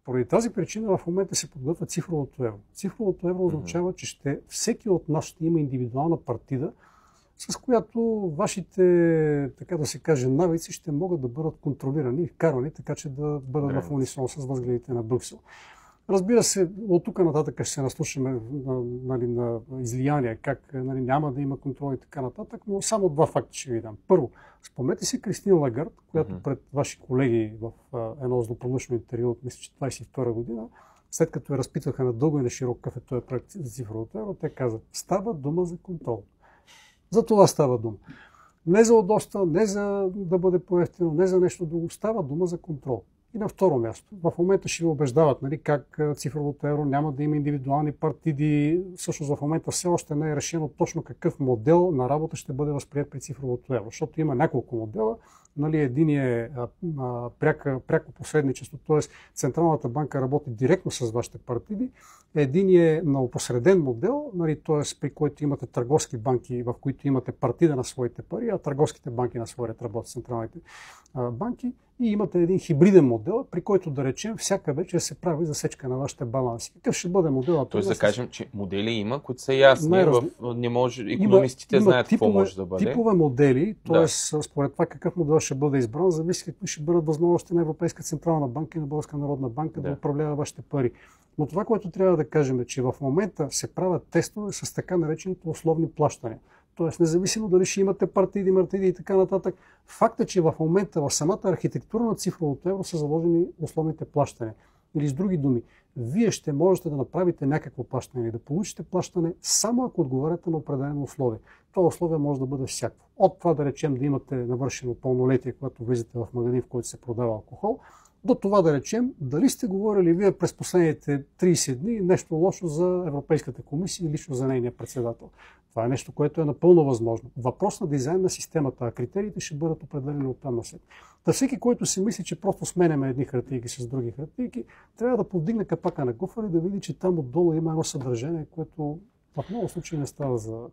Поради тази причина в момента се подготвя цифровото евро. Цифровото евро означава, че всеки от нас ще има индивидуална партида, с която вашите, така да се каже, навици ще могат да бъдат контролирани и вкарвани, така че да бъдат в унисон с възгледите на Брюксел. Разбира се, от тук нататък ще се наслушаме на излияния, как няма да има контрол и така нататък, но само два факта ще ви дам. Първо, спомнете си Кристин Лагард, която пред ваши колеги в едно злополучно интервю от, мисля, че 22 година, след като я разпитваха на дълго и на широко какъв е този проект за цифровото евро, те каза: става дума за контрол. За това става дума. Не за удобство, не за да бъде по-евтино, не за нещо друго. Става дума за контрол. И на второ място, в момента ще ви убеждават, как цифровото евро няма да има индивидуални партиди. Всъщност в момента все още не е решено точно какъв модел на работа ще бъде възприят при цифровото евро, защото има няколко модела. Един е пряко посредничество, т.е. Централната банка работи директно с вашите партиди. Един е на опосреден модел, т.е. при който имате търговски банки, в които имате партида на своите пари, а търговските банки на своя ред работят централните банки. И имате един хибриден модел, при който, да речем, всяка вечер се прави засечка на вашите баланси. Какъв ще бъде моделът? Тоест да кажем, че модели има, които са ясни. Не може, икономистите знаят какво може да бъде. Типове модели, т.е. според това какъв модел ще бъде избран, зависи какви ще бъдат възможности на Европейска централна банка и на Българска народна банка да управлява вашите пари. Но това, което трябва да кажем, е, че в момента се правят тестове с така наречените условни плащания. Тоест, независимо дали ще имате партиди, мартиди и така нататък, факт е, че в момента в самата архитектура на цифровото евро са заложени условните плащания. Или с други думи, вие ще можете да направите някакво плащане или да получите плащане само ако отговаряте на определено условие. Това условие може да бъде всякакво. От това, да речем, да имате навършено пълнолетие, когато влизате в магазин, в който се продава алкохол, до това, да речем, дали сте говорили вие през последните 30 дни нещо лошо за Европейската комисия и лично за нейния председател. Това е нещо, което е напълно възможно. Въпрос на дизайн на системата, а критериите ще бъдат определени от там наслед. Та всеки, който си мисли, че просто сменяме едни хартийки с други хартийки, трябва да повдигне капака на куфара и да види, че там отдолу има едно съдържание, което в много случаи не става за